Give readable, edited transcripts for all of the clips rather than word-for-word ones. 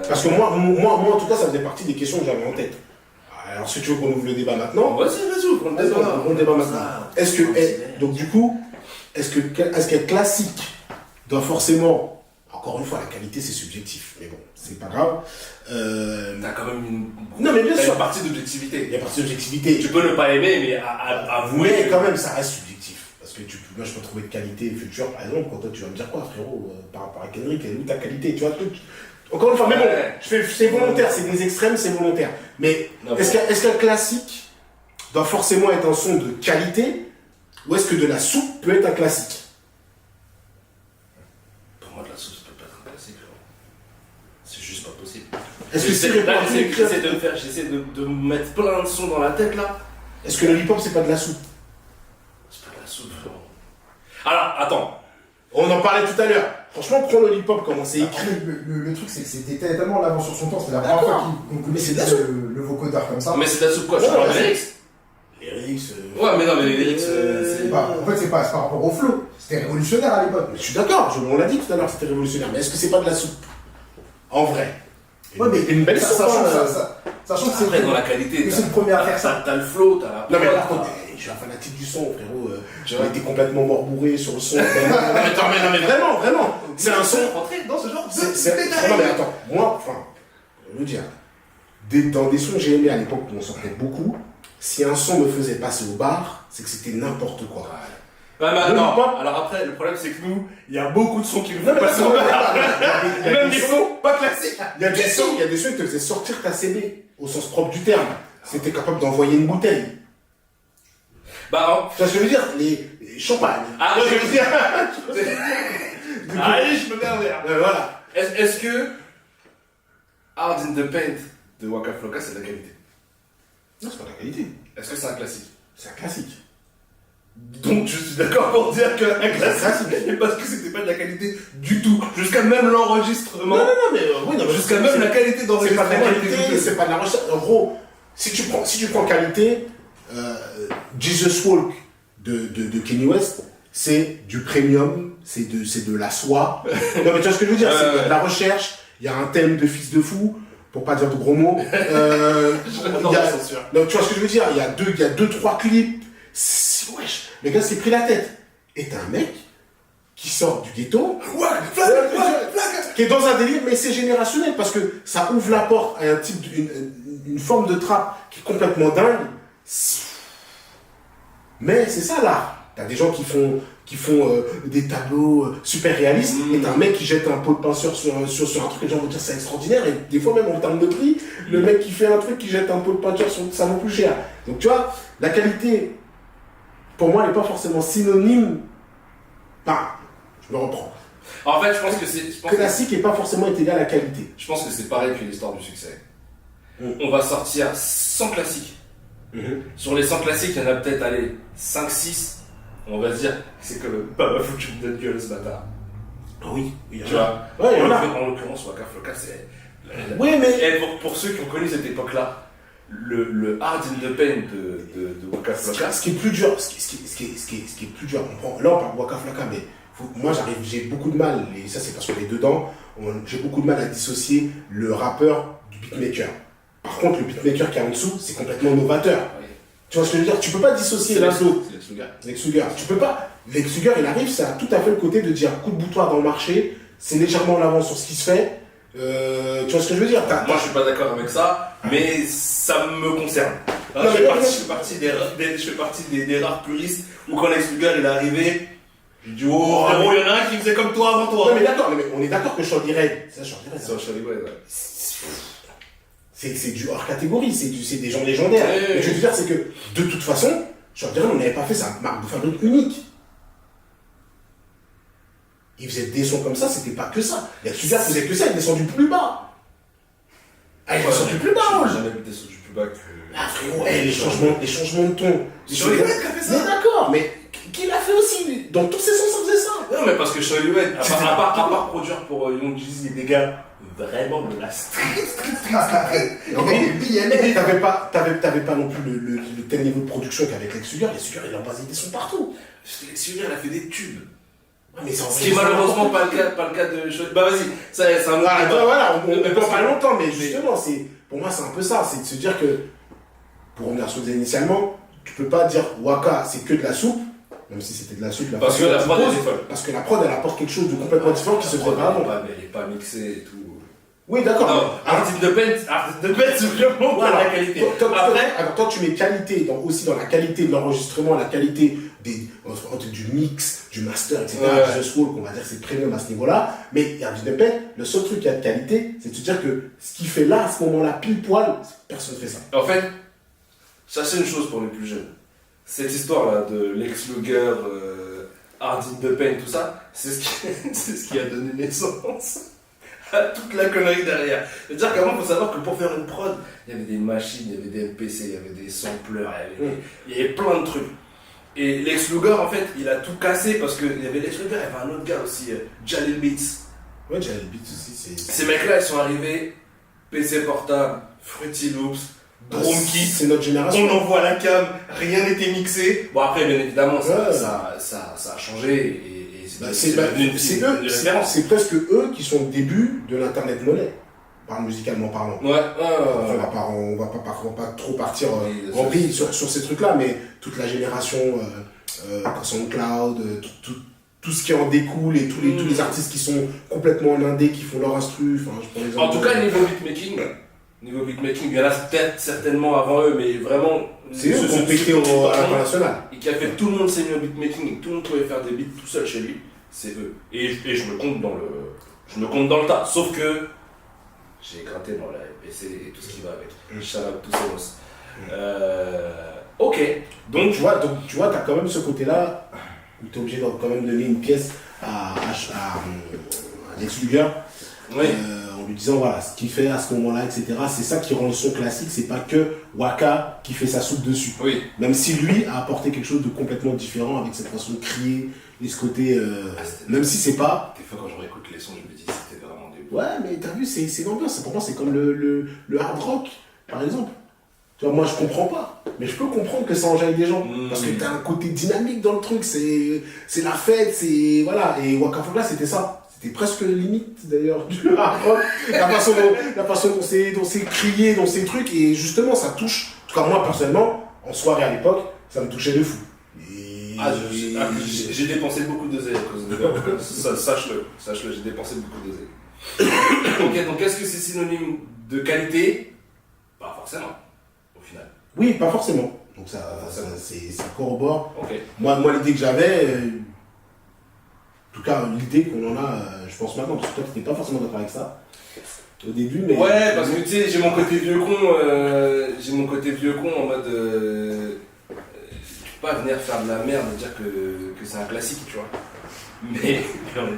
Parce que moi, en tout cas, ça faisait partie des questions que j'avais en tête. Alors, si tu veux qu'on ouvre le débat maintenant... Vas-y, ouvre le débat maintenant. Est-ce que... donc, du coup, est-ce qu'être classique doit forcément... Encore une fois, la qualité, c'est subjectif. Mais bon, c'est pas grave. T'as quand même Non, mais bien sûr. une partie d'objectivité. Il y a partie d'objectivité. Tu peux ne pas aimer, mais avouer. Mais quand même, ça reste subjectif. Parce que moi, je peux trouver de qualité future, par exemple, quand toi, tu vas me dire quoi, frérot, par rapport à Kendrick, elle est où ta qualité, tu vois, tout. Encore une fois, mais bon, c'est volontaire, c'est des extrêmes, c'est volontaire. Mais est-ce qu'un classique doit forcément être un son de qualité, ou est-ce que de la soupe peut être un classique? Pour moi, de la soupe, ça peut pas être un classique, frérot. C'est juste pas possible. Est-ce que J'essaie de me mettre plein de sons dans la tête, là. Est-ce que le hip-hop, c'est pas de la soupe? C'est pas de la soupe, frérot. Alors, attends. On en parlait tout à l'heure. Franchement, prends le hip-hop, comment c'est écrit. Le truc, c'est que c'était tellement en avant sur son temps. C'était la première fois qu'on connaissait le vocodeur comme ça. Mais c'est de la soupe quoi? Tu parles de lyrics? Lyrics. Ouais, mais non, mais les lyrics, En fait, c'est pas par rapport au flow. C'était révolutionnaire à l'époque. Je suis d'accord, on l'a dit tout à l'heure, c'était révolutionnaire. Mais est-ce que c'est pas de la soupe? En vrai. Ouais, mais une belle soupe. Sachant que c'est après, dans la qualité. c'est le premier à faire ça. T'as le flow, t'as la. Non, mais par contre, je suis un fanatique du son, frérot. J'ai été complètement morbourré sur le son. mais vraiment. C'est un son. Rentrer dans ce genre Non, mais attends, moi, je veux dire, dans des sons que j'ai aimés à l'époque où on sortait beaucoup, si un son me faisait passer au bar, c'est que c'était n'importe quoi. Ouais, mais non, alors après, le problème c'est que nous, il y a beaucoup de sons qui nous font passer au bar. Même des sons pas classiques. Il y a des sons qui te faisaient sortir ta CD, au sens propre du terme. C'était capable d'envoyer une bouteille. Bah, Tu vois ce que je veux dire? Les champagnes. Ah, je veux dire. Allez, je me mets un verre. Voilà. Est-ce que Hard in the Paint de Waka Flocka c'est de la qualité? Non, c'est pas de la qualité. Est-ce que c'est un classique? C'est un classique. Donc je suis d'accord pour dire que un classique, parce que c'était pas de la qualité du tout. Jusqu'à même l'enregistrement. Non, mais oui, non, jusqu'à même la qualité c'est pas de d'enregistrement. la qualité, c'est pas de la recherche. En gros, si tu prends qualité, Jesus Walk de Kanye West, c'est du premium, c'est de la soie. Non, mais tu vois ce que je veux dire? C'est de la recherche, il y a un thème de fils de fou, pour pas dire de gros mots. Non, c'est sûr. Non, tu vois ce que je veux dire? Il y a deux, trois clips. Wesh, le gars s'est pris la tête. Et t'as un mec qui sort du ghetto, qui est dans un délire, mais c'est générationnel parce que ça ouvre la porte à un type, une forme de trap qui est complètement dingue. Mais c'est ça là. T'as des gens qui font des tableaux super réalistes, et t'as un mec qui jette un pot de peinture sur un truc, et les gens vont dire c'est extraordinaire, et des fois même en termes de prix, le mec qui fait un truc, qui jette un pot de peinture, ça vaut plus cher. Donc tu vois, la qualité, pour moi, elle n'est pas forcément synonyme. Je me reprends. En fait, je pense que c'est. Classique n'est pas forcément égal à la qualité. Je pense que c'est pareil que l'histoire du succès. On va sortir 100 classiques. Sur les 100 classiques, il y en a peut-être, allez, 5-6. On va se dire, c'est comme pas ma foutu de notre gueule ce bâtard. Oui, il y en a. Tu vois, Ouais, il y en a. En l'occurrence, Waka Flocka, c'est. Oui, mais. Et pour ceux qui ont connu cette époque-là, le Hard in the Pain de Waka Flocka. Ce qui est plus dur, ce qui est plus dur, là on parle de Waka Flocka, mais moi j'ai beaucoup de mal, et ça c'est parce qu'on est dedans, j'ai beaucoup de mal à dissocier le rappeur du beatmaker. Par contre, le beatmaker qui est en dessous, c'est complètement novateur. Oui. Tu vois ce que je veux dire? Tu peux pas dissocier l'un de l'autre. C'est Lex Luger. Lex Luger. Tu peux pas. Lex Luger, il arrive, c'est tout à fait le côté de dire coup de boutoir dans le marché, c'est légèrement en avance sur ce qui se fait. Tu vois ce que je veux dire? Moi, je suis pas d'accord avec ça, mais ça me concerne. Non, je fais partie des rares puristes où quand Lex Luger il est arrivé, j'ai dit oh, frérot, il y en a un qui faisait comme toi avant toi. Non, mais d'accord, mais on est d'accord que Shorty Red, c'est ça, Shorty Red. C'est un Charlie Way, ouais. C'est du hors catégorie, c'est des gens légendaires. Ouais. Mais je veux dire, c'est que de toute façon, Shorty Red, on n'avait pas fait sa marque de fabrique unique. Il faisait des sons comme ça, c'était pas que ça. Lex Luger faisait que ça, il descend du plus bas. Ah, il descend du plus bas, J'ai jamais été sur du plus bas que. Ah frérot, les changements de ton. Charlie Way qui a fait ça. Mais d'accord, mais qui l'a fait aussi lui? Dans tous ses sons, ça faisait ça. Non, mais parce que Charlie Way, à part produire pour Young Jeezy et des gars vraiment de la street. T'avais pas non plus le tel niveau de production qu'avec Lex Luger. Lex Luger, il a basé des sons partout. Lex Luger, il a fait des tubes. Mais Ce qui est malheureusement pas le cas de Shonen. Bah vas-y, ça c'est un autre Ah, débat. voilà, on peut pas longtemps, mais justement, pour moi, c'est un peu ça. C'est de se dire que, pour revenir sur ce que je disais initialement, tu peux pas dire Waka, c'est que de la soupe, même si c'était de la soupe. Parce que la prod est folle. Parce que la prod, elle apporte quelque chose de complètement différent qui se faisait pas avant. Mais elle est pas mixée et tout. Oui, d'accord. Non, Artist de Pen, c'est vraiment pas la qualité. Alors, toi, tu mets qualité aussi dans la qualité de l'enregistrement, la qualité du mix, du master, etc. Ouais. Du Soul, qu'on va dire que c'est premium à ce niveau-là. Mais Artist de Pen, le seul truc qui a de qualité, c'est de se dire que ce qu'il fait là, à ce moment-là, pile poil, personne ne fait ça. En fait, sachez une chose pour les plus jeunes. Cette histoire-là de Lex Luger, Hardin de Pen, tout ça, c'est ce qui a donné naissance à toute la connerie derrière. C'est-à-dire qu'avant, il faut savoir que pour faire une prod, il y avait des machines, il y avait des MPC, il y avait des sampleurs, il y avait plein de trucs. Et Lex Luger, en fait, il a tout cassé parce qu'il y avait Lex Luger, il y avait un autre gars aussi, Jalil Beats. Ouais, Jalil Beats aussi, c'est... Ces mecs-là, ils sont arrivés, PC portable, Fruity Loops, Drum Kit, c'est notre génération. on envoie la cam, rien n'était mixé. Bon après bien évidemment ça a changé et c'est c'est presque eux qui sont au début de l'internet monnaie, musicalement parlant. Ouais. On va pas trop partir en vrille sur ces trucs-là, mais toute la génération SoundCloud, tout ce qui en découle et tous les artistes qui sont complètement en indé, qui font leur instru. En tout cas niveau beatmaking, il y en a peut-être certainement avant eux, mais vraiment c'est eux qui ont pété à l'international et qui a fait tout le monde s'est mis au beatmaking et que tout le monde pouvait faire des beats tout seul chez lui, c'est eux. Et je me compte dans le tas, sauf que j'ai gratté dans la PC et tout ce qui va avec. Shout out tous ces boss. Ok, donc tu vois, t'as quand même ce côté-là où t'es obligé de quand même donner une pièce à Lex Luger. Oui. En lui disant voilà ce qu'il fait à ce moment-là, etc. C'est ça qui rend le son classique, c'est pas que Waka qui fait sa soupe dessus. Oui. Même si lui a apporté quelque chose de complètement différent avec cette façon de crier et ce côté. Même si c'est pas. Des fois quand je réécoute les sons, je me dis c'était vraiment des. Ouais, mais t'as vu, c'est l'ambiance. Pour moi, c'est comme le hard rock, par exemple. Tu vois, moi je comprends pas, mais je peux comprendre que ça enjaille des gens. Parce que t'as un côté dynamique dans le truc, c'est la fête, c'est. Voilà. Et Waka Flocka, c'était ça. C'était presque limite d'ailleurs du hard rock, la façon dont c'est crié, dont c'est trucs, et justement ça touche, en tout cas moi personnellement, en soirée à l'époque, ça me touchait de fou. J'ai dépensé beaucoup d'oseille à cause de ça. Sache-le, j'ai dépensé beaucoup d'oseille. Ok, donc est-ce que c'est synonyme de qualité? Pas forcément, au final. Oui, pas forcément. Donc ça corrobore. Okay. Moi l'idée que j'avais, en tout cas l'idée qu'on en a, je pense maintenant, parce que toi tu n'étais pas forcément d'accord avec ça au début, mais... Ouais, parce que tu sais, j'ai mon côté vieux con en mode... tu peux pas venir faire de la merde et dire que c'est un classique, tu vois. Mais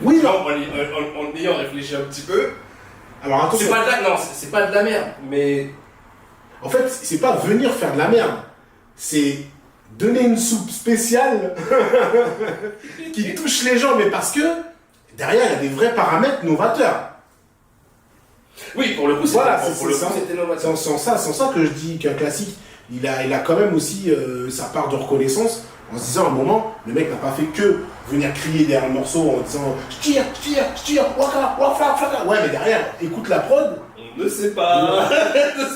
oui, en ayant réfléchi un petit peu... Alors attention... C'est pas de la merde, mais... En fait, c'est pas venir faire de la merde, c'est donner une soupe spéciale qui touche les gens, mais parce que derrière il y a des vrais paramètres novateurs. Oui, pour le coup, c'était novateur. C'est en ça que je dis qu'un classique, il a quand même aussi sa part de reconnaissance, en se disant à un moment, le mec n'a pas fait que venir crier derrière le morceau en disant je tire, waka, waka. Ouais, mais derrière, écoute la prod. On ne sait pas.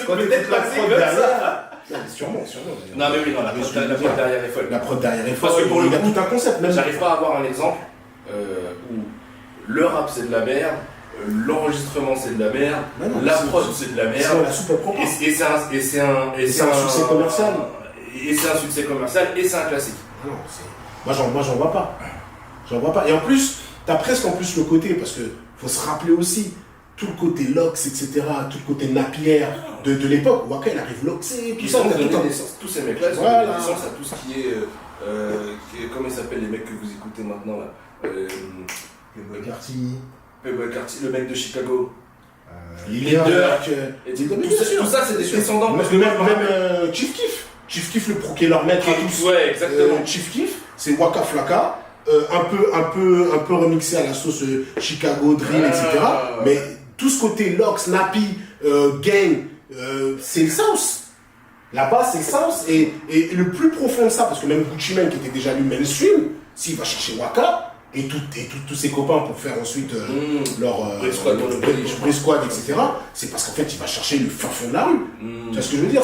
Quand tu écoutes la prod derrière. Non, mais sûrement. Non, mais oui, la prod derrière est folle. La prod derrière est folle. Parce que pour il y a tout un concept. Même. J'arrive pas à avoir un exemple où le rap c'est de la merde, l'enregistrement c'est de la merde, la prod c'est de la merde. La soupe propre. Et c'est un succès commercial. Et c'est un succès commercial et c'est un classique. Non, moi j'en vois pas. Et en plus, t'as presque le côté, parce que faut se rappeler aussi, tout le côté Lox, etc., tout le côté Napier de l'époque. Waka, il arrive Loxé, tout ça. Tous ces mecs-là, ils ont donné naissance à tout ce qui est. Comment ils s'appellent les mecs que vous écoutez maintenant là Playboy Carty. Le mec de Chicago. Dirk. Tout ça, c'est des descendants. Même Chief Keef. Chief Keef, le pro qui est leur maître à tous. Ouais, exactement. Chief Keef, c'est Waka Flocka. Un peu remixé à la sauce Chicago, Drill, etc. Mais tout ce côté Lox, Nappy, Gang, c'est le South. La base, c'est le South. Et le plus profond de ça, parce que même Gucci Mane, qui était déjà lui mainstream, s'il va chercher Waka, et tous ses copains pour faire ensuite leur Brick Squad, Brick Squad, etc. C'est parce qu'en fait, il va chercher le fin fond de la rue. Tu vois ce que je veux dire?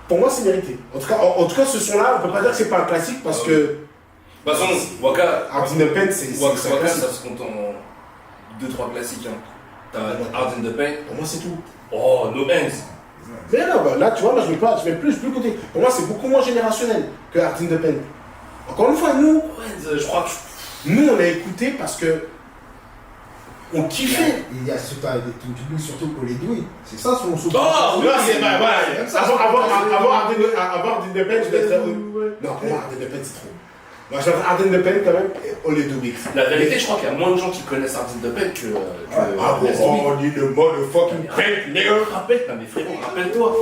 Pour moi, c'est mérité. En tout cas, ce son-là, on peut pas dire que c'est pas un classique parce que. De toute façon, Waka, Hard in the Paint, c'est Waka, un classique. ça se compte en 2-3 classiques. Hein. T'as Hard in the Paint. Pour moi, c'est tout. Oh, No Hands. Mais non, bah, là, tu vois, moi, je mets plus côté. Pour moi, c'est beaucoup moins générationnel que Hard in the Paint. Encore une fois, nous, Je crois que. nous, on a écouté parce que. On kiffait. Il y a ce tas de tout surtout pour les douilles. C'est ça son souffle. Oh, Là, c'est. Bah, voilà. Avant Hard in the Paint, je vais être. Ouais. Non, pour moi, Hard in the Paint, c'est trop. Moi, je vais être Hard in the Paint quand même et All the Weeks. La vérité, je crois qu'il y a moins de gens qui connaissent Hard in the Paint que. Ah bon, on dit le motherfucking Paint, nigga. Mais frérot, rappelle-toi.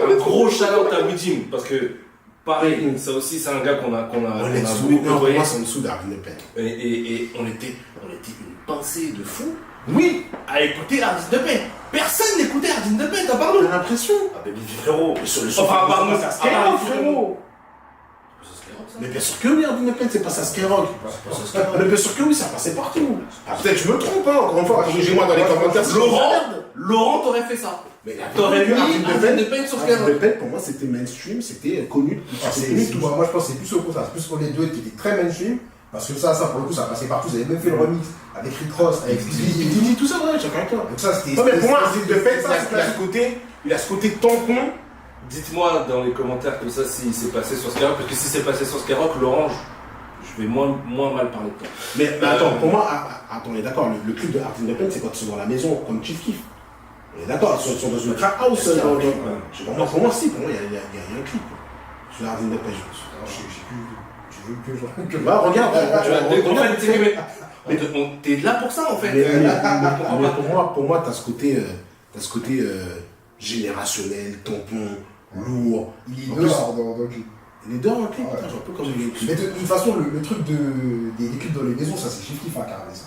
Un gros shout-out à Widim, parce que. Pareil, ça aussi, c'est un gars qu'on a beaucoup Pour côtoyé. moi, c'est en dessous d'Hard in the Paint. Et on était une pincée de fou Oui, à écouter Hard in the Paint. Personne n'écoutait Hard in the Paint, à part nous. t'as l'impression. Ah, mais frérot. Enfin, à part nous, ça Skyrock, frérot. Ça. Mais bien sûr que oui, Hard in the Paint, c'est pas ça Skyrock. Mais bien sûr que oui, ça passait partout. Ah, peut-être je me trompe, hein, encore une fois, corrigez-moi dans les commentaires. si je me trompe. Laurent t'aurait fait ça. Mais T'aurais mis Hard Hard in the Paint sur Hard in Skyrock. the Paint, pour moi, c'était mainstream, c'était connu. C'était connu tout Moi, je pense que c'est plus au contraire. C'est plus pour les deux qui étaient très mainstream. Parce que ça, pour le coup, ça passait partout. Vous avez même fait le remix avec Rick Ross, avec Il dit tout ça, ouais, chacun avec toi. Donc ça, c'était. Ouais, mais pour moi, Hard in the Paint, ça, il a ce côté tampon. Dites-moi dans les commentaires tout ça si c'est passé sur Skyrock, parce que si c'est passé sur Skyrock, Laurent, je vais moins mal parler de toi. Mais attends, pour moi, attends, on est d'accord, le clip de Hard in the Paint, c'est quand ils sont dans la maison, comme Chief Keef. On est d'accord, ils sont dans une crack house. Pour moi, si, pour moi, il y a un clip sur Hard in the Paint. Bah, regarde, Mais t'es là pour ça en fait. mais pour moi, t'as ce côté générationnel, tampon, lourd. Il En est plus, dehors dans le clip. Il est dehors, un clip, Ouais. putain, je vois pas comment il est clip. Mais de toute façon, le truc des clips dans les maisons, ça c'est Chief Keef à incarner ça.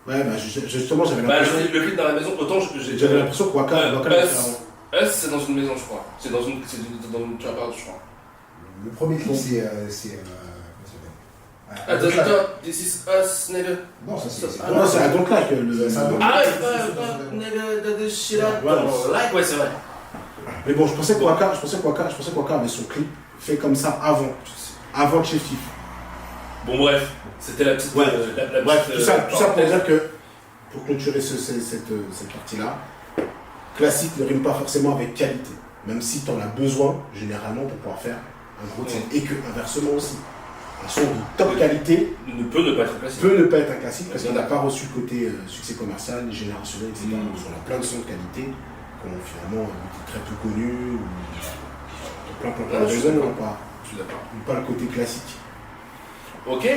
Ouais, bah justement, j'avais Bah, l'impression. le clip dans la maison, autant J'avais l'impression que Waka l'a fait avant. Us, c'est dans une maison, je crois. C'est dans une trap house, je crois. Le premier clip, c'est. Comment ça s'appelle At the top, this is us, nigga. Non, ça c'est. Ah, Non, c'est à donc là que le. C'est à donc. Ah ouais, nigga, that is shit up. Like, ouais, c'est vrai. Mais bon, je pensais que Waka avait son clip fait comme ça avant Chief Keef. Bon, bref, c'était la petite. Ouais. Bref, Tout ça pour dire que, pour clôturer cette partie-là, classique ne rime pas forcément avec qualité. Même si tu en as besoin, généralement, pour pouvoir faire un gros titre. Et que, inversement aussi, un son de top qualité ne peut ne pas être classique. peut ne pas être un classique parce qu'on n'a pas reçu le côté succès commercial, générationnel, etc. Donc, on a plein de sons de qualité qui ont finalement été très peu connus, ou plein de raisons, Je suis n'ont d'accord. pas le côté classique. Ok,